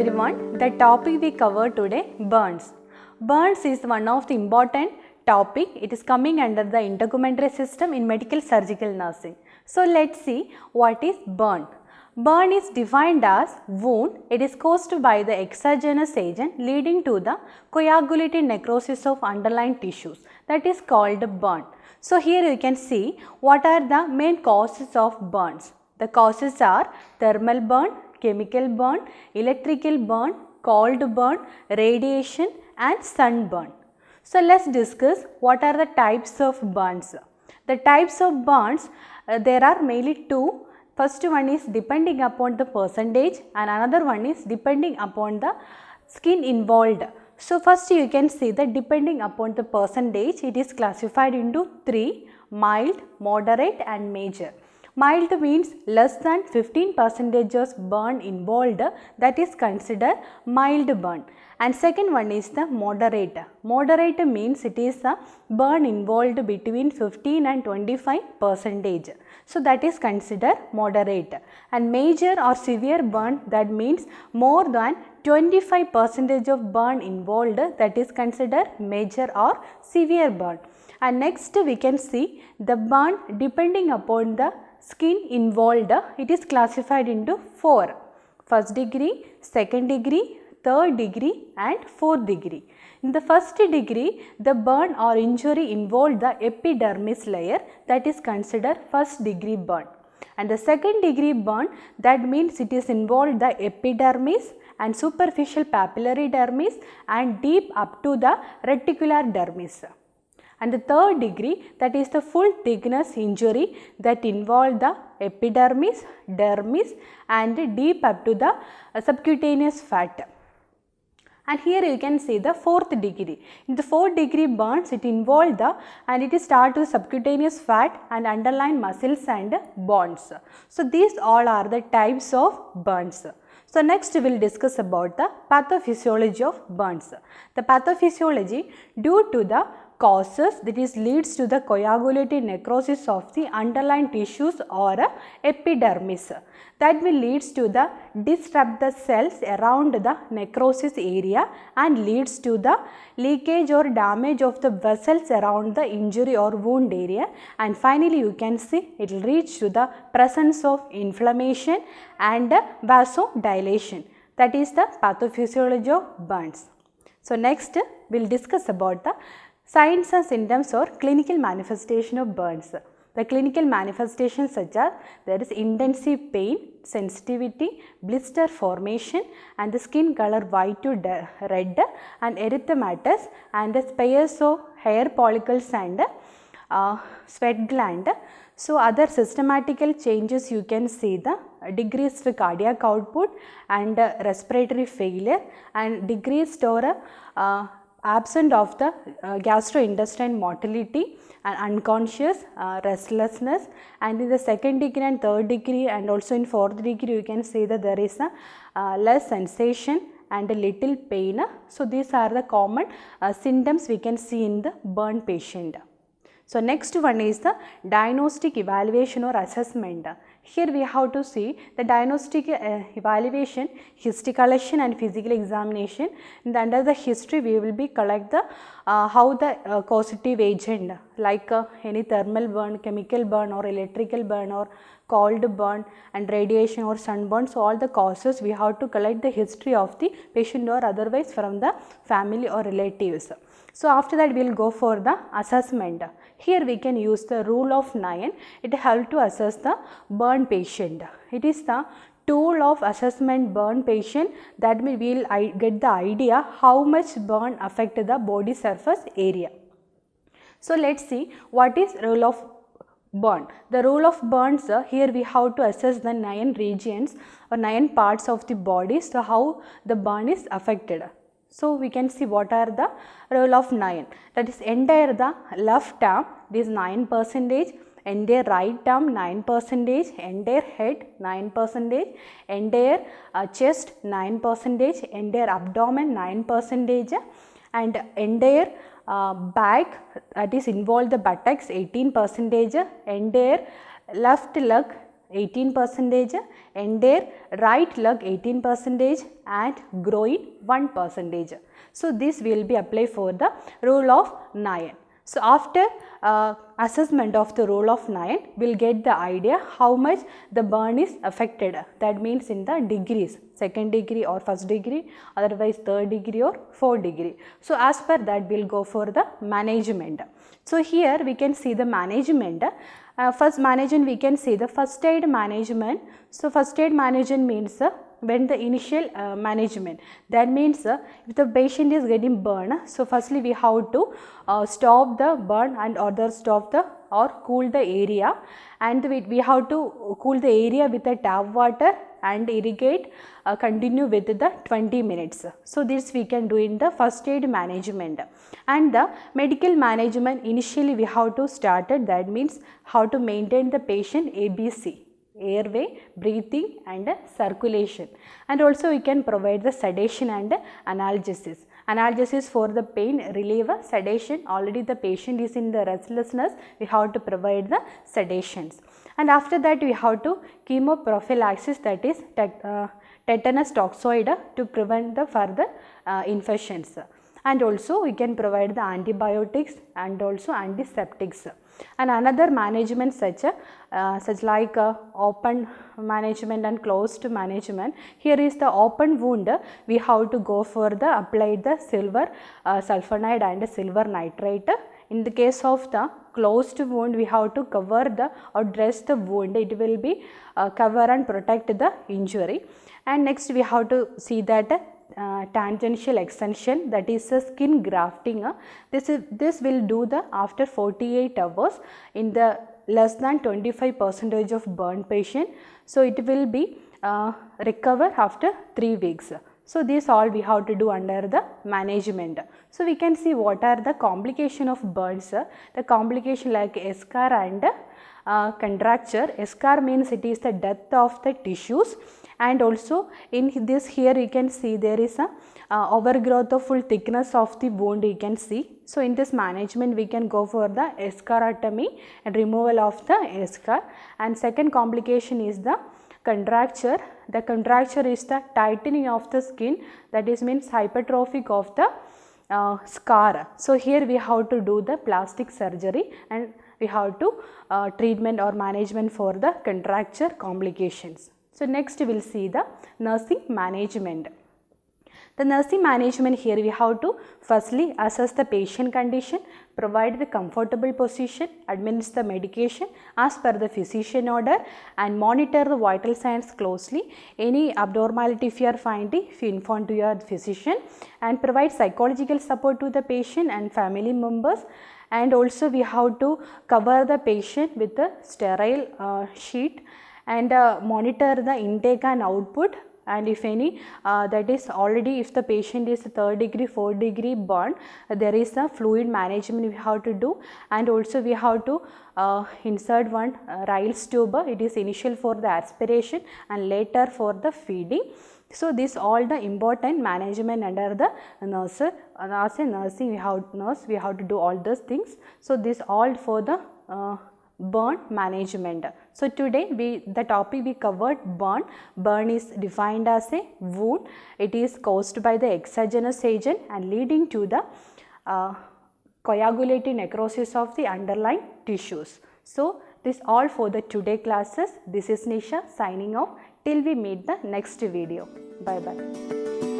everyone. The topic we cover today, burns. Burns is one of the important topic. It is coming under the integumentary system in medical surgical nursing. So let's see what is burn. Burn is defined as wound. It is caused by the exogenous agent leading to the coagulative necrosis of underlying tissues. That is called burn. So here you can see what are the main causes of burns. The causes are thermal burn, chemical burn, electrical burn, cold burn, radiation and sunburn. So let's discuss what are the types of burns. The types of burns, there are mainly two. First one is depending upon the percentage and another one is depending upon the skin involved. So first you can see that depending upon the percentage, it is classified into three: mild, moderate and major. Mild means less than 15% of burn involved, that is considered mild burn. And second one is the moderate. Moderate means it is a burn involved between 15 and 25%. So that is considered moderate. And major or severe burn, that means more than 25% of burn involved, that is considered major or severe burn. And next we can see the burn depending upon the skin involved, it is classified into four: first degree, second degree, third degree and fourth degree. In the first degree, the burn or injury involved the epidermis layer, that is considered first degree burn. And the second degree burn, that means it is involved the epidermis and superficial papillary dermis and deep up to the reticular dermis. And the third degree, that is the full thickness injury that involved the epidermis, dermis and deep up to the subcutaneous fat. And here you can see the fourth degree. In the fourth degree burns, it involved the and it is start with subcutaneous fat and underlying muscles and bones. So these all are the types of burns. So next we will discuss about the pathophysiology of burns. The pathophysiology, due to the causes, that is leads to the coagulative necrosis of the underlying tissues or epidermis. That will leads to the disrupt the cells around the necrosis area and leads to the leakage or damage of the vessels around the injury or wound area, and finally you can see it will reach to the presence of inflammation and vasodilation. That is the pathophysiology of burns. So next we will discuss about the signs and symptoms or clinical manifestation of burns. The clinical manifestations such as there is intensive pain, sensitivity, blister formation and the skin color white to red and erythematous and the spares of hair follicles and sweat gland. So other systematical changes, you can see the decreased cardiac output and respiratory failure and decreased or absent of the gastrointestinal motility and unconscious restlessness, and in the second degree and third degree and also in fourth degree you can see that there is a less sensation and a little pain. So these are the common symptoms we can see in the burn patient. So next one is the diagnostic evaluation or assessment. Here we have to see the diagnostic evaluation, history collection and physical examination. And under the history we will be collect the how the causative agent like any thermal burn, chemical burn or electrical burn or cold burn and radiation or sunburn. So all the causes we have to collect the history of the patient or otherwise from the family or relatives. So after that we will go for the assessment. Here we can use the rule of 9. It helps to assess the burn patient. It is the tool of assessment burn patient that we will get the idea how much burn affect the body surface area. So let's see what is rule of burn. The rule of burns, here we have to assess the 9 regions or 9 parts of the body. So how the burn is affected. So we can see what are the rule of 9. That is entire the left arm, this 9%, entire right arm 9%, entire head 9%, entire chest 9%, entire abdomen 9%, and entire back, that is involve the buttocks 18%, entire left leg 18 percentage, entire right leg 18 percentage and groin 1 percentage. So this will be applied for the rule of 9. So after assessment of the rule of 9, we will get the idea how much the burn is affected. That means in the degrees, 2nd degree or 1st degree, otherwise 3rd degree or 4th degree. So as per that we will go for the management. So here we can see the management. First management we can see the first aid management. So first aid management means when the initial management, that means if the patient is getting burn, so firstly we have to stop the burn and other stop the or cool the area, and we have to cool the area with the tap water and irrigate continue with the 20 minutes. So this we can do in the first aid management. And the medical management, initially we have to start it, that means how to maintain the patient ABC, airway, breathing and circulation, and also we can provide the sedation and analgesis. Analgesis for the pain reliever, sedation, already the patient is in the restlessness, we have to provide the sedations. And after that we have to chemoprophylaxis, that is tetanus toxoid to prevent the further infections. And also we can provide the antibiotics and also antiseptics. And another management such like open management and closed management. Here is the open wound, we have to go for the apply the silver sulfonide and silver nitrate. In the case of the closed wound, we have to cover the or dress the wound, it will be cover and protect the injury. And next we have to see that tangential extension, that is a skin grafting. This will do the after 48 hours in the less than 25% of burn patient. So it will be recover after 3 weeks. So this all we have to do under the management. So we can see what are the complication of burns. The complication like eschar and contracture. Eschar means it is the death of the tissues, and also in this here you can see there is a overgrowth of full thickness of the wound you can see. So in this management we can go for the escharotomy and removal of the eschar. And second complication is the contracture. The contracture is the tightening of the skin, that is means hypertrophic of the scar. So here we have to do the plastic surgery and we have to treatment or management for the contracture complications. So next we will see the nursing management. The nursing management, here we have to firstly assess the patient condition, provide the comfortable position, administer the medication as per the physician order, and monitor the vital signs closely. Any abnormality if you are finding, if you inform to your physician, and provide psychological support to the patient and family members. And also we have to cover the patient with a sterile sheet and monitor the intake and output. And if any that is already, if the patient is 3rd degree, 4th degree burn, there is a fluid management we have to do. And also we have to insert one Ryle's tube. It is initial for the aspiration and later for the feeding. So this all the important management under the nurse. As a nursing we have to do all those things. So this all for the burn management. So today the topic we covered burn. Burn is defined as a wound. It is caused by the exogenous agent and leading to the coagulative necrosis of the underlying tissues. So this all for the today classes. This is Nisha signing off till we meet the next video. Bye bye.